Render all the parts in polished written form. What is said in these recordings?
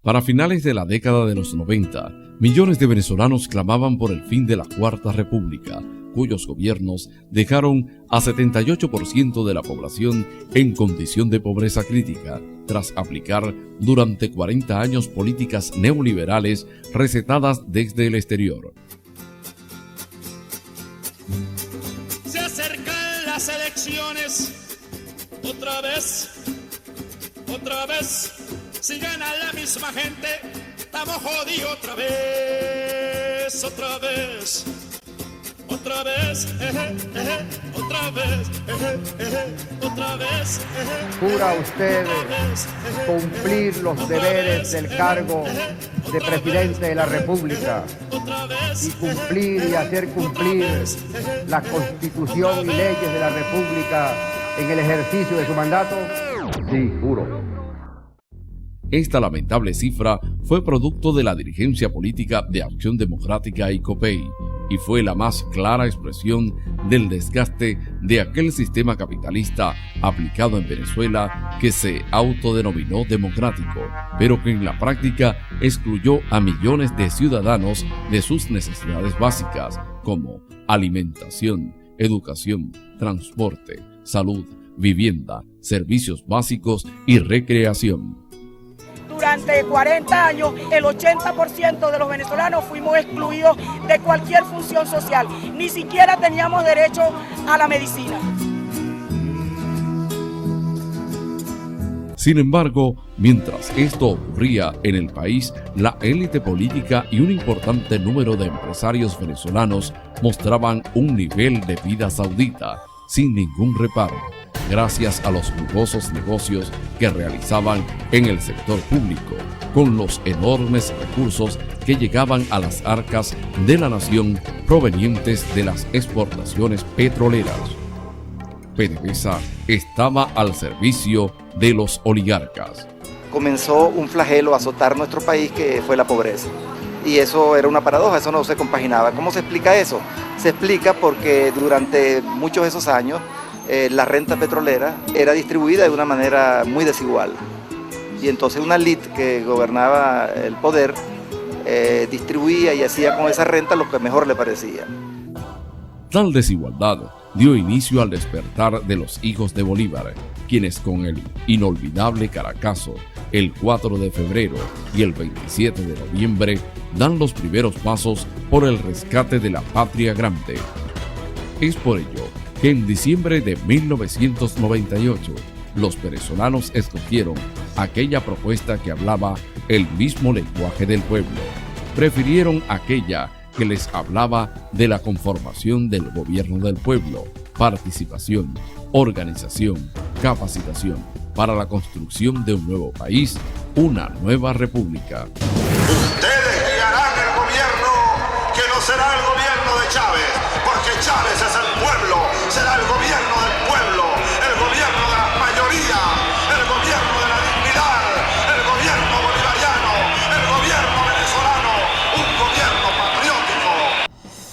Para finales de la década de los 90, millones de venezolanos clamaban por el fin de la Cuarta República, cuyos gobiernos dejaron a 78% de la población en condición de pobreza crítica, tras aplicar durante 40 años políticas neoliberales recetadas desde el exterior. Se acercan las elecciones, otra vez, si gana la misma gente, estamos jodidos otra vez. ¿Jura usted cumplir los deberes del cargo de presidente de la República y cumplir y hacer cumplir la Constitución y leyes de la República en el ejercicio de su mandato? Sí, juro. Esta lamentable cifra fue producto de la dirigencia política de Acción Democrática y COPEI, y fue la más clara expresión del desgaste de aquel sistema capitalista aplicado en Venezuela que se autodenominó democrático, pero que en la práctica excluyó a millones de ciudadanos de sus necesidades básicas como alimentación, educación, transporte, salud, vivienda, servicios básicos y recreación. Durante 40 años, el 80% de los venezolanos fuimos excluidos de cualquier función social. Ni siquiera teníamos derecho a la medicina. Sin embargo, mientras esto ocurría en el país, la élite política y un importante número de empresarios venezolanos mostraban un nivel de vida saudita, sin ningún reparo, gracias a los jugosos negocios que realizaban en el sector público, con los enormes recursos que llegaban a las arcas de la nación provenientes de las exportaciones petroleras. PDVSA estaba al servicio de los oligarcas. Comenzó un flagelo a azotar nuestro país, que fue la pobreza. Y eso era una paradoja, eso no se compaginaba. ¿Cómo se explica eso? Se explica porque durante muchos de esos años la renta petrolera era distribuida de una manera muy desigual. Y entonces una élite que gobernaba el poder distribuía y hacía con esa renta lo que mejor le parecía. Tal desigualdad dio inicio al despertar de los hijos de Bolívar, quienes con el inolvidable Caracazo, el 4 de febrero y el 27 de noviembre, dan los primeros pasos por el rescate de la patria grande. Es por ello que en diciembre de 1998, los venezolanos escogieron aquella propuesta que hablaba el mismo lenguaje del pueblo. Prefirieron aquella que les hablaba de la conformación del gobierno del pueblo, participación, organización, capacitación para la construcción de un nuevo país, una nueva república. Ustedes guiarán el gobierno que no será el gobierno de Chávez, porque Chávez es el pueblo, será el gobierno del pueblo, el gobierno de la mayoría, el gobierno de la dignidad, el gobierno bolivariano, el gobierno venezolano, un gobierno patriótico.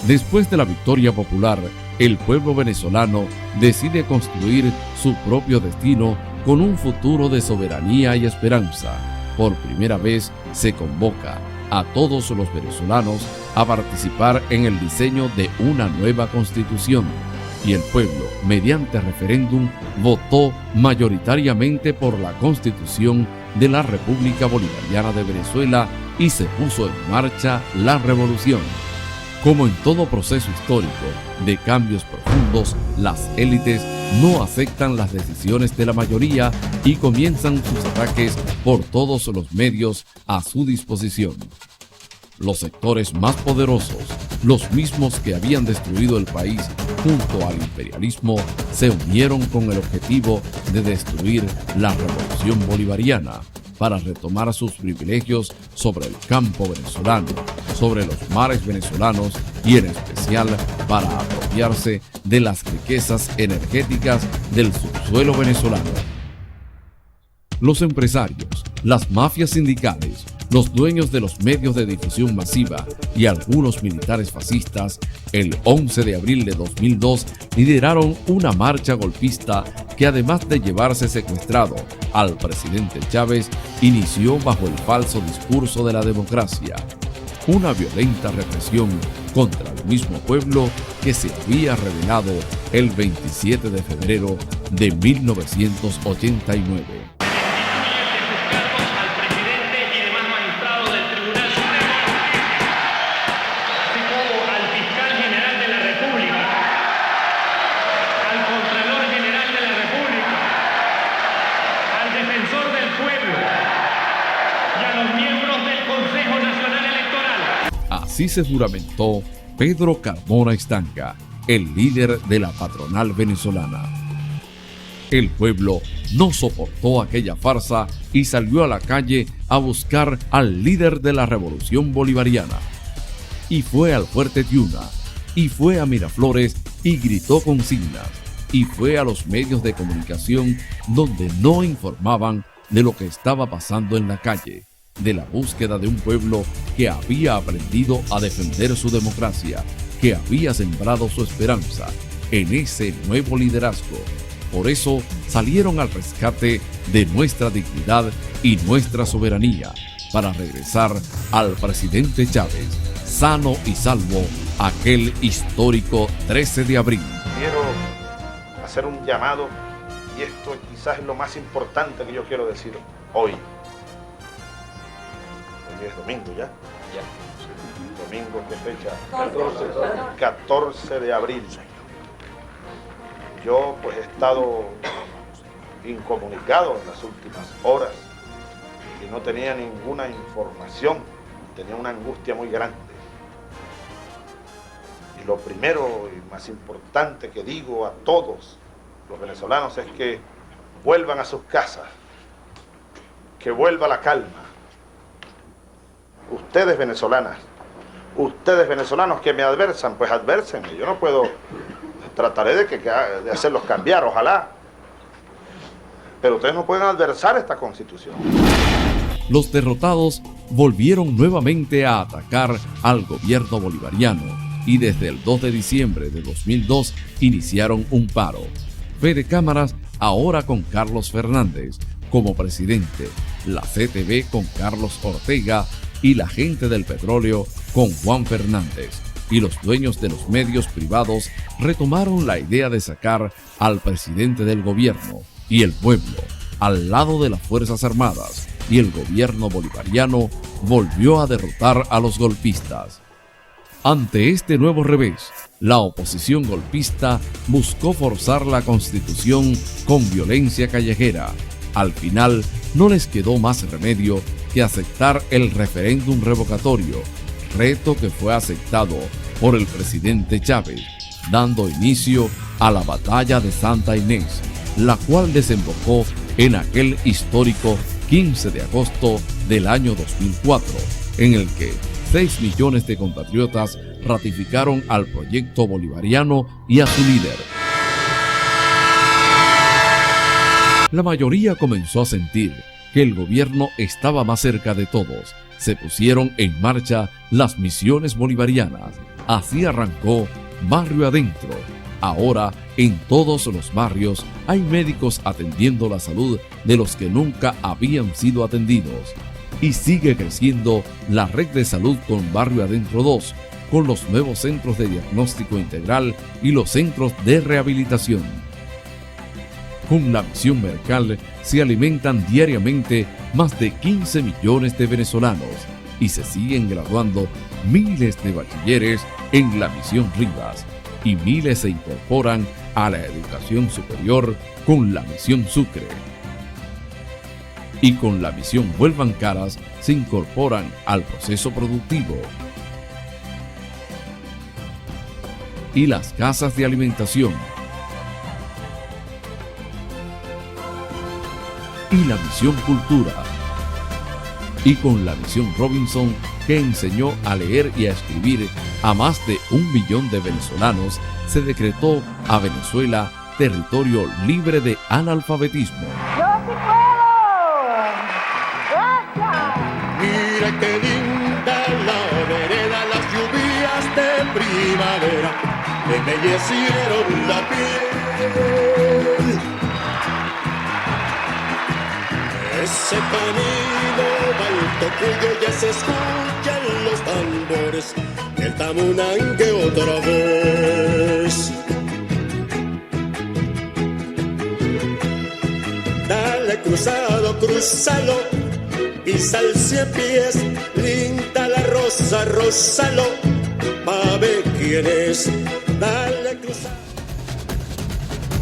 Después de la victoria popular, el pueblo venezolano decide construir su propio destino con un futuro de soberanía y esperanza. Por primera vez se convoca a todos los venezolanos a participar en el diseño de una nueva constitución, y el pueblo, mediante referéndum, votó mayoritariamente por la constitución de la República Bolivariana de Venezuela y se puso en marcha la revolución. Como en todo proceso histórico de cambios profundos, las élites no aceptan las decisiones de la mayoría y comienzan sus ataques por todos los medios a su disposición. Los sectores más poderosos, los mismos que habían destruido el país junto al imperialismo, se unieron con el objetivo de destruir la revolución bolivariana para retomar sus privilegios sobre el campo venezolano, sobre los mares venezolanos y en especial para apropiarse de las riquezas energéticas del subsuelo venezolano. Los empresarios, las mafias sindicales, los dueños de los medios de difusión masiva y algunos militares fascistas, el 11 de abril de 2002 lideraron una marcha golpista que, además de llevarse secuestrado al presidente Chávez inició bajo el falso discurso de la democracia, una violenta represión contra el mismo pueblo que se había rebelado el 27 de febrero de 1989. Así se juramentó Pedro Carmona Estanga, el líder de la patronal venezolana. El pueblo no soportó aquella farsa y salió a la calle a buscar al líder de la revolución bolivariana. Y fue al Fuerte Tiuna, y fue a Miraflores y gritó consignas, y fue a los medios de comunicación donde no informaban de lo que estaba pasando en la calle, de la búsqueda de un pueblo que había aprendido a defender su democracia, que había sembrado su esperanza en ese nuevo liderazgo. Por eso salieron al rescate de nuestra dignidad y nuestra soberanía, para regresar al presidente Chávez, sano y salvo, aquel histórico 13 de abril. Quiero hacer un llamado, y esto quizás es lo más importante que yo quiero decir hoy. Hoy es domingo ya. Sí. Domingo, ¿qué fecha? 14 de abril. Yo pues he estado incomunicado en las últimas horas y no tenía ninguna información, tenía una angustia muy grande. Y lo primero y más importante que digo a todos los venezolanos es que vuelvan a sus casas, que vuelva la calma. Ustedes venezolanas, ustedes venezolanos que me adversan, pues advérsenme. Yo no puedo, trataré de hacerlos cambiar, ojalá. Pero ustedes no pueden adversar esta Constitución. Los derrotados volvieron nuevamente a atacar al gobierno bolivariano y desde el 2 de diciembre de 2002 iniciaron un paro. Fede Cámaras ahora con Carlos Fernández como presidente, la CTV con Carlos Ortega y la gente del petróleo con Juan Fernández. Y los dueños de los medios privados retomaron la idea de sacar al presidente del gobierno, y el pueblo, al lado de las Fuerzas Armadas y el gobierno bolivariano, volvió a derrotar a los golpistas. Ante este nuevo revés, la oposición golpista buscó forzar la Constitución con violencia callejera. Al final, no les quedó más remedio que aceptar el referéndum revocatorio, reto que fue aceptado por el presidente Chávez, dando inicio a la batalla de Santa Inés, la cual desembocó en aquel histórico 15 de agosto del año 2004, en el que 6 millones de compatriotas ratificaron al proyecto bolivariano y a su líder. La mayoría comenzó a sentir que el gobierno estaba más cerca de todos. Se pusieron en marcha las misiones bolivarianas. Así arrancó Barrio Adentro. Ahora, en todos los barrios hay médicos atendiendo la salud de los que nunca habían sido atendidos. Y sigue creciendo la red de salud con Barrio Adentro 2, con los nuevos centros de diagnóstico integral y los centros de rehabilitación. Con la misión Mercal se alimentan diariamente más de 15 millones de venezolanos y se siguen graduando miles de bachilleres en la misión Rivas, y miles se incorporan a la educación superior con la misión Sucre. Y con la misión Vuelvan Caras se incorporan al proceso productivo. Y las casas de alimentación. Y la misión Cultura. Y con la misión Robinson, que enseñó a leer y a escribir a más de 1 millón de venezolanos, se decretó a Venezuela territorio libre de analfabetismo. ¡Yo sí puedo! ¡Gracias! Mira qué linda la vereda, las lluvias de primavera embellecieron la piel. ese camino va el tocuyo, ya se escuchan los tambores del Tamunangue otra vez. Dale cruzado, crúzalo, pisa el 100 pies, linda la rosa, rózalo, pa' ver quién es. Dale cruzado.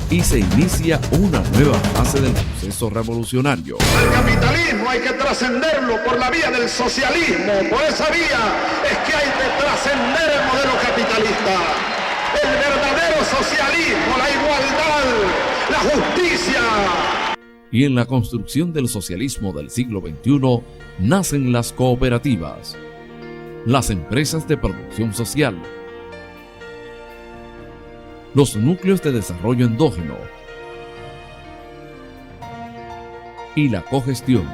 Y se inicia una nueva fase del proceso revolucionario. El capitalismo hay que trascenderlo por la vía del socialismo. Por esa vía es que hay que trascender el modelo capitalista. El verdadero socialismo, la igualdad, la justicia. Y en la construcción del socialismo del siglo XXI nacen las cooperativas, las empresas de producción social, los núcleos de desarrollo endógeno y la cogestión.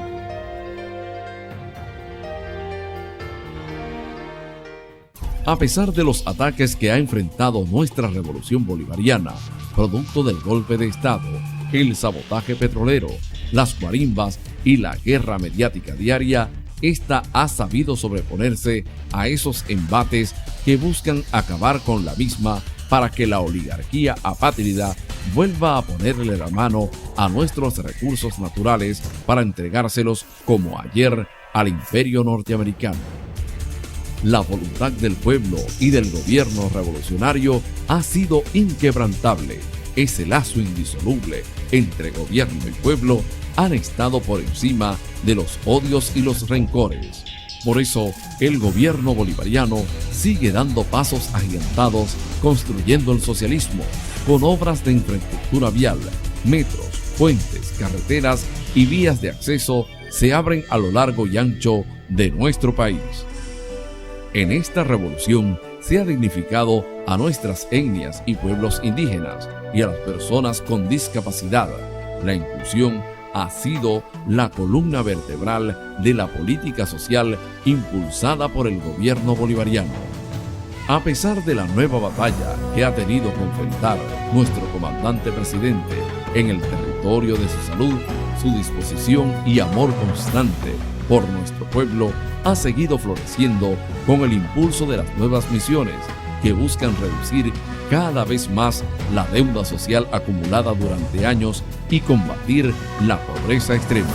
A pesar de los ataques que ha enfrentado nuestra revolución bolivariana, producto del golpe de Estado, el sabotaje petrolero, las guarimbas y la guerra mediática diaria, esta ha sabido sobreponerse a esos embates que buscan acabar con la misma para que la oligarquía apátrida vuelva a ponerle la mano a nuestros recursos naturales para entregárselos como ayer al imperio norteamericano. La voluntad del pueblo y del gobierno revolucionario ha sido inquebrantable. Ese lazo indisoluble entre gobierno y pueblo han estado por encima de los odios y los rencores. Por eso, el gobierno bolivariano sigue dando pasos agigantados construyendo el socialismo con obras de infraestructura vial, metros, puentes, carreteras y vías de acceso se abren a lo largo y ancho de nuestro país. En esta revolución se ha dignificado a nuestras etnias y pueblos indígenas y a las personas con discapacidad. La inclusión ha sido la columna vertebral de la política social impulsada por el gobierno bolivariano. A pesar de la nueva batalla que ha tenido que enfrentar nuestro comandante presidente en el territorio de su salud, su disposición y amor constante por nuestro pueblo ha seguido floreciendo con el impulso de las nuevas misiones que buscan reducir cada vez más la deuda social acumulada durante años y combatir la pobreza extrema.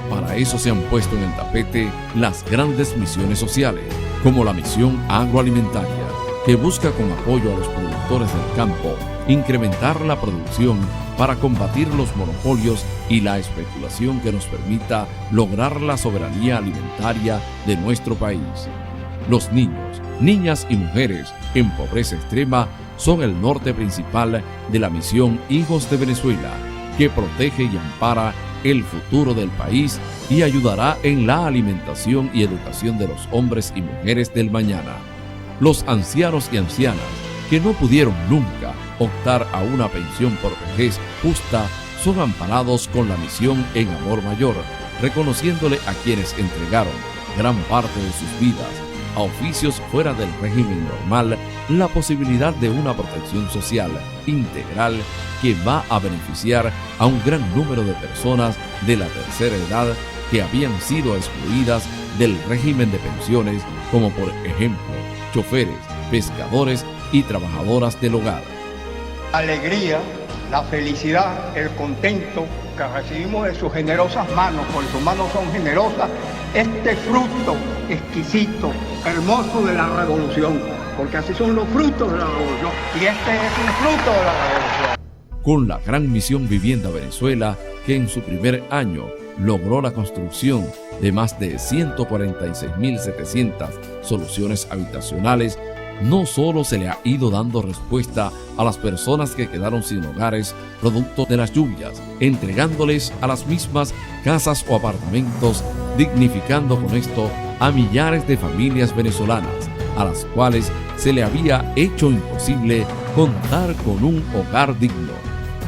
Para eso se han puesto en el tapete las grandes misiones sociales, como la misión agroalimentaria, que busca con apoyo a los productores del campo incrementar la producción para combatir los monopolios y la especulación que nos permita lograr la soberanía alimentaria de nuestro país. Los niños, niñas y mujeres en pobreza extrema son el norte principal de la misión Hijos de Venezuela, que protege y ampara el futuro del país y ayudará en la alimentación y educación de los hombres y mujeres del mañana. Los ancianos y ancianas que no pudieron nunca optar a una pensión por vejez justa son amparados con la misión En Amor Mayor, reconociéndole a quienes entregaron gran parte de sus vidas a oficios fuera del régimen normal la posibilidad de una protección social integral que va a beneficiar a un gran número de personas de la tercera edad que habían sido excluidas del régimen de pensiones, como por ejemplo choferes, pescadores y trabajadoras del hogar. La alegría, la felicidad, el contento que recibimos de sus generosas manos, porque sus manos son generosas, este fruto exquisito, hermoso de la revolución, porque así son los frutos de la revolución, y este es un fruto de la revolución. Con la gran misión Vivienda Venezuela, que en su primer año logró la construcción de más de 146.700 soluciones habitacionales, no solo se le ha ido dando respuesta a las personas que quedaron sin hogares producto de las lluvias, entregándoles a las mismas casas o apartamentos, dignificando con esto a millares de familias venezolanas, a las cuales se le había hecho imposible contar con un hogar digno.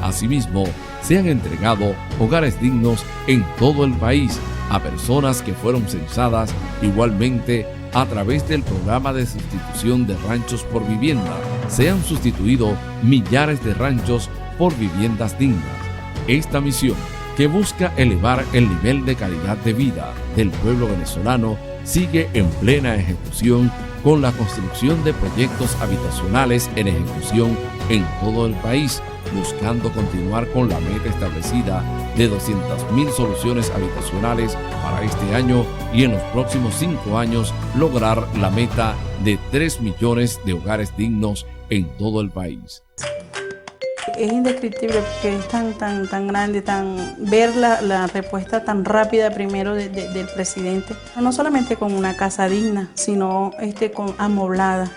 Asimismo, se han entregado hogares dignos en todo el país a personas que fueron censadas igualmente a través del programa de sustitución de ranchos por vivienda. Se han sustituido millares de ranchos por viviendas dignas. Esta misión que busca elevar el nivel de calidad de vida del pueblo venezolano, sigue en plena ejecución con la construcción de proyectos habitacionales en ejecución en todo el país, buscando continuar con la meta establecida de 200.000 soluciones habitacionales para este año y en los próximos 5 años lograr la meta de 3 millones de hogares dignos en todo el país. Es indescriptible porque es tan grande, ver la respuesta tan rápida primero del presidente, no solamente con una casa digna, sino amoblada.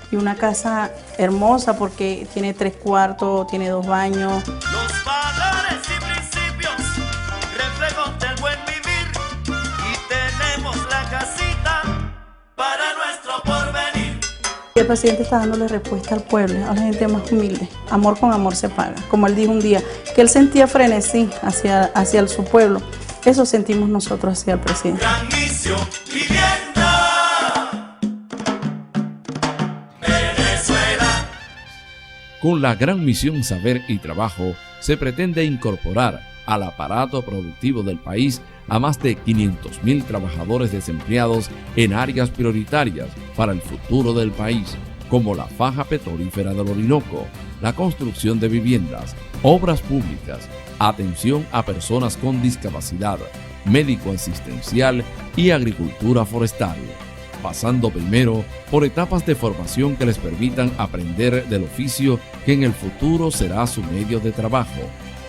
Y una casa hermosa porque tiene 3 cuartos, tiene 2 baños. Los valores y principios, reflejos del buen vivir, y tenemos la casita para nuestro porvenir. El presidente está dándole respuesta al pueblo, a la gente más humilde. Amor con amor se paga. Como él dijo un día, que él sentía frenesí hacia su pueblo. Eso sentimos nosotros hacia el presidente. Gran misión, vivienda. Con la gran misión Saber y Trabajo, se pretende incorporar al aparato productivo del país a más de 500.000 trabajadores desempleados en áreas prioritarias para el futuro del país, como la faja petrolífera del Orinoco, la construcción de viviendas, obras públicas, atención a personas con discapacidad, médico asistencial y agricultura forestal, pasando primero por etapas de formación que les permitan aprender del oficio que en el futuro será su medio de trabajo.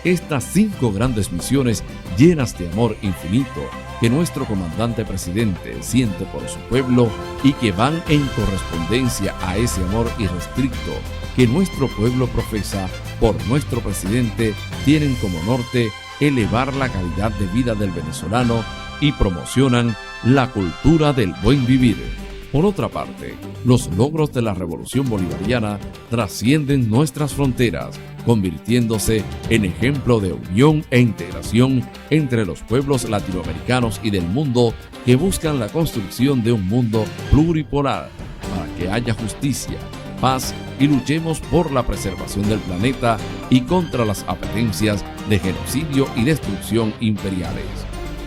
Estas 5 grandes misiones llenas de amor infinito que nuestro comandante presidente siente por su pueblo y que van en correspondencia a ese amor irrestricto que nuestro pueblo profesa por nuestro presidente, tienen como norte elevar la calidad de vida del venezolano y promocionan la cultura del buen vivir. Por otra parte, los logros de la Revolución Bolivariana trascienden nuestras fronteras, convirtiéndose en ejemplo de unión e integración entre los pueblos latinoamericanos y del mundo que buscan la construcción de un mundo pluripolar para que haya justicia, paz y luchemos por la preservación del planeta y contra las apetencias de genocidio y destrucción imperiales.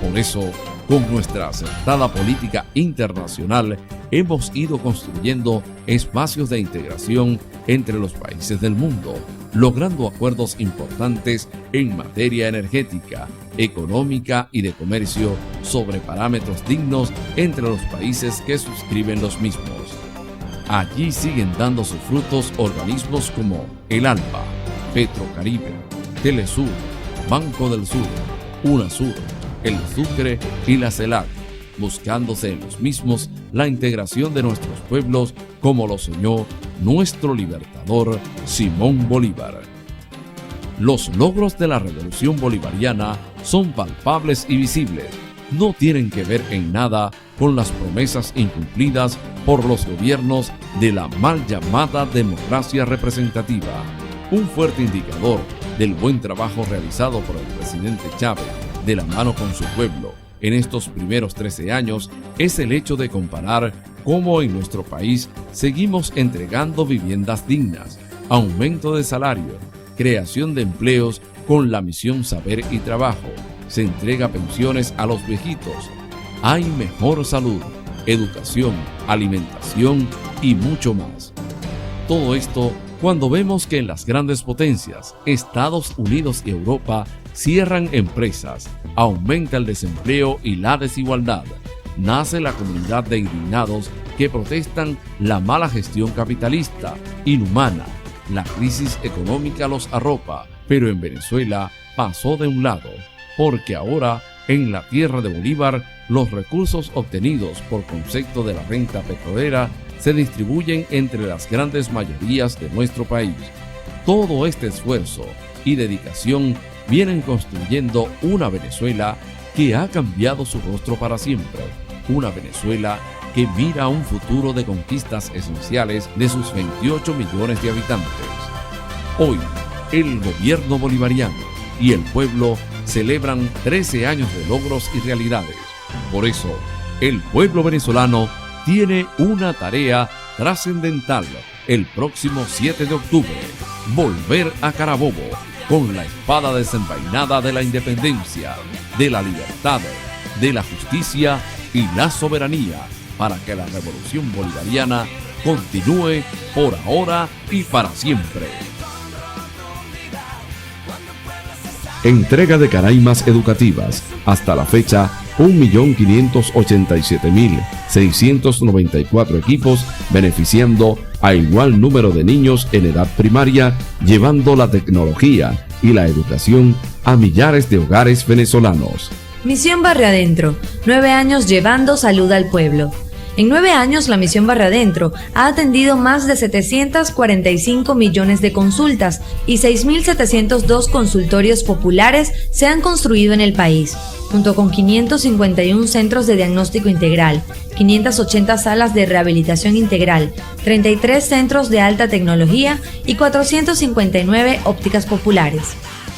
Por eso, con nuestra acertada política internacional, hemos ido construyendo espacios de integración entre los países del mundo, logrando acuerdos importantes en materia energética, económica y de comercio sobre parámetros dignos entre los países que suscriben los mismos. Allí siguen dando sus frutos organismos como el ALBA, Petrocaribe, Telesur, Banco del Sur, UNASUR, el Sucre y la CELAC, buscándose en los mismos la integración de nuestros pueblos como lo soñó nuestro libertador Simón Bolívar. Los logros de la Revolución Bolivariana son palpables y visibles, no tienen que ver en nada con las promesas incumplidas por los gobiernos de la mal llamada democracia representativa. Un fuerte indicador del buen trabajo realizado por el presidente Chávez de la mano con su pueblo en estos primeros 13 años es el hecho de comparar cómo en nuestro país seguimos entregando viviendas dignas, aumento de salario, creación de empleos con la misión Saber y Trabajo, se entrega pensiones a los viejitos, hay mejor salud, educación, alimentación y mucho más. Todo esto cuando vemos que en las grandes potencias, Estados Unidos y Europa, cierran empresas, aumenta el desempleo y la desigualdad, nace la comunidad de indignados que protestan la mala gestión capitalista, inhumana, la crisis económica los arropa, pero en Venezuela pasó de un lado, porque ahora en la tierra de Bolívar los recursos obtenidos por concepto de la renta petrolera se distribuyen entre las grandes mayorías de nuestro país. Todo este esfuerzo y dedicación vienen construyendo una Venezuela que ha cambiado su rostro para siempre, una Venezuela que mira a un futuro de conquistas esenciales de sus 28 millones de habitantes. Hoy, el gobierno bolivariano y el pueblo celebran 13 años de logros y realidades. Por eso, el pueblo venezolano tiene una tarea trascendental el próximo 7 de octubre, volver a Carabobo, con la espada desenvainada de la independencia, de la libertad, de la justicia y la soberanía, para que la revolución bolivariana continúe por ahora y para siempre. Entrega de caraimas educativas. Hasta la fecha, 1.587.694 equipos, beneficiando a igual número de niños en edad primaria, llevando la tecnología y la educación a millares de hogares venezolanos. Misión Barrio Adentro, 9 años llevando salud al pueblo. En 9 años, la Misión Barrio Adentro ha atendido más de 745 millones de consultas y 6.702 consultorios populares se han construido en el país, junto con 551 centros de diagnóstico integral, 580 salas de rehabilitación integral, 33 centros de alta tecnología y 459 ópticas populares.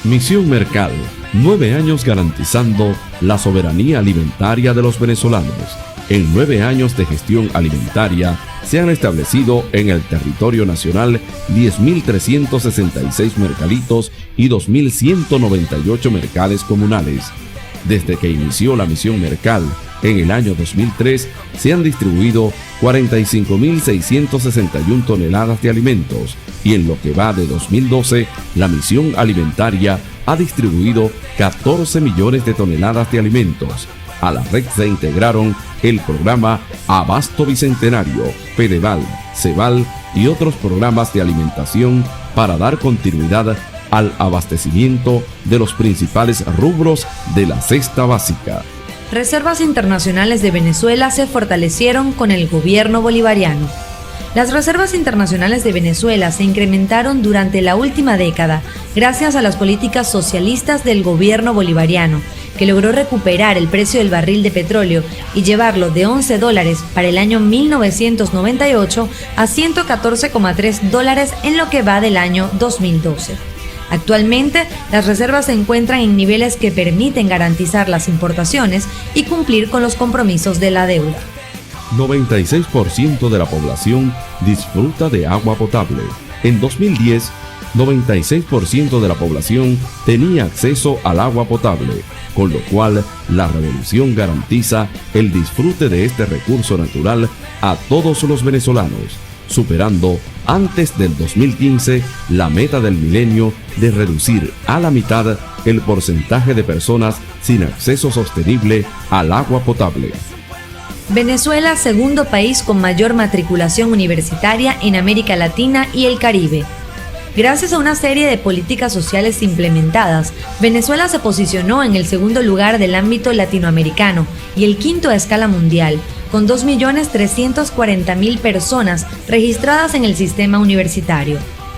Misión Mercal, 9 años garantizando la soberanía alimentaria de los venezolanos. En 9 años de gestión alimentaria se han establecido en el territorio nacional 10.366 mercaditos y 2.198 mercades comunales. Desde que inició la Misión Mercal en el año 2003, se han distribuido 45.661 toneladas de alimentos, y en lo que va de 2012, la Misión Alimentaria ha distribuido 14 millones de toneladas de alimentos. A la red se integraron el programa Abasto Bicentenario, Fedeval, Ceval y otros programas de alimentación para dar continuidad al abastecimiento de los principales rubros de la cesta básica. Reservas internacionales de Venezuela se fortalecieron con el gobierno bolivariano. Las reservas internacionales de Venezuela se incrementaron durante la última década gracias a las políticas socialistas del gobierno bolivariano, que logró recuperar el precio del barril de petróleo y llevarlo de $11 para el año 1998 a $114,3 en lo que va del año 2012. Actualmente, las reservas se encuentran en niveles que permiten garantizar las importaciones y cumplir con los compromisos de la deuda. 96% de la población disfruta de agua potable. En 2010, 96% de la población tenía acceso al agua potable, con lo cual la revolución garantiza el disfrute de este recurso natural a todos los venezolanos, superando antes del 2015 la meta del milenio de reducir a la mitad el porcentaje de personas sin acceso sostenible al agua potable. Venezuela, segundo país con mayor matriculación universitaria en América Latina y el Caribe. Gracias a una serie de políticas sociales implementadas, Venezuela se posicionó en el segundo lugar del ámbito latinoamericano y el quinto a escala mundial, con 2.340.000 personas registradas en el sistema universitario,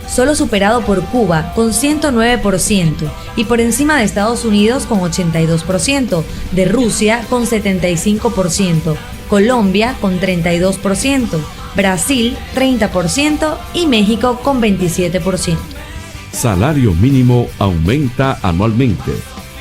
solo superado por Cuba con 109% y por encima de Estados Unidos con 82%, de Rusia con 75%, Colombia con 32%, Brasil 30% y México con 27%. Salario mínimo aumenta anualmente.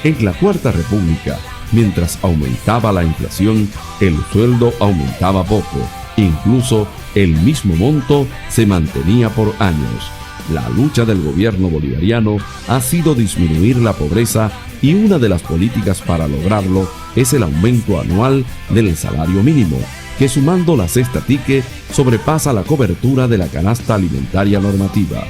En la Cuarta República, mientras aumentaba la inflación, el sueldo aumentaba poco. Incluso el mismo monto se mantenía por años. La lucha del gobierno bolivariano ha sido disminuir la pobreza, y una de las políticas para lograrlo es el aumento anual del salario mínimo, que sumando la cesta tique sobrepasa la cobertura de la canasta alimentaria normativa.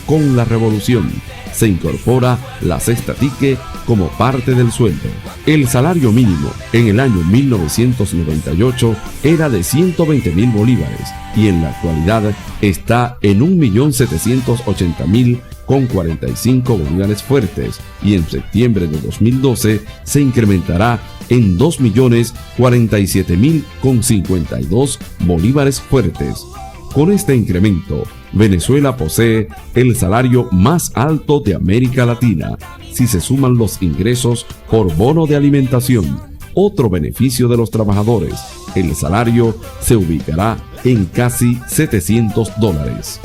Con la revolución se incorpora la cesta tique como parte del sueldo. El salario mínimo en el año 1998 era de 120.000 bolívares y en la actualidad está en 1.780.000 con 45 bolívares fuertes, y en septiembre de 2012 se incrementará en 2.047.000 con 52 bolívares fuertes. Con este incremento, Venezuela posee el salario más alto de América Latina, si se suman los ingresos por bono de alimentación. Otro beneficio de los trabajadores, el salario se ubicará en casi $700.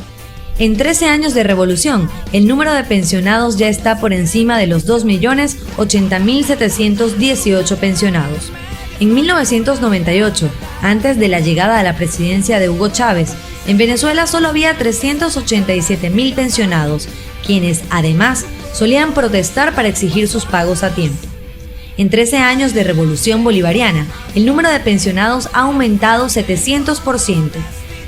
En 13 años de revolución, el número de pensionados ya está por encima de los 2.080.718 pensionados. En 1998, antes de la llegada a la presidencia de Hugo Chávez, en Venezuela solo había 387.000 pensionados, quienes además solían protestar para exigir sus pagos a tiempo. En 13 años de revolución bolivariana, el número de pensionados ha aumentado 700%.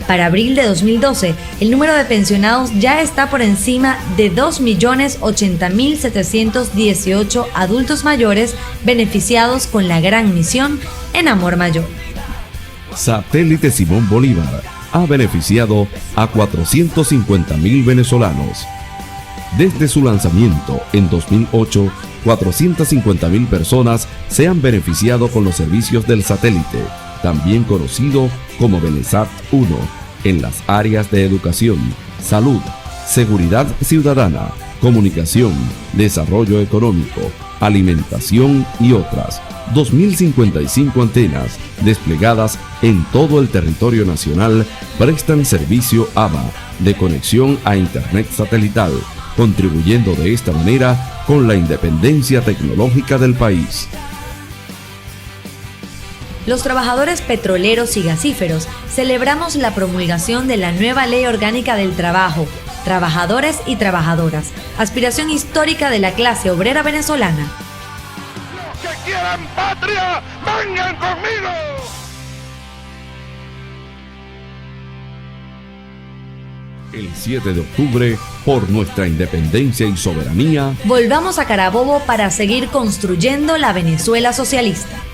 Para abril de 2012, el número de pensionados ya está por encima de 2.080.718 adultos mayores beneficiados con la gran misión En Amor Mayor. Satélite Simón Bolívar ha beneficiado a 450.000 venezolanos. Desde su lanzamiento en 2008, 450.000 personas se han beneficiado con los servicios del satélite, también conocido como Benesat 1, en las áreas de educación, salud, seguridad ciudadana, comunicación, desarrollo económico, alimentación y otras. 2.055 antenas desplegadas en todo el territorio nacional prestan servicio ABA de conexión a Internet satelital, contribuyendo de esta manera con la independencia tecnológica del país. Los trabajadores petroleros y gasíferos celebramos la promulgación de la nueva Ley Orgánica del Trabajo, trabajadores y trabajadoras, aspiración histórica de la clase obrera venezolana. Los que quieran patria, vengan conmigo. El 7 de octubre, por nuestra independencia y soberanía, volvamos a Carabobo para seguir construyendo la Venezuela socialista.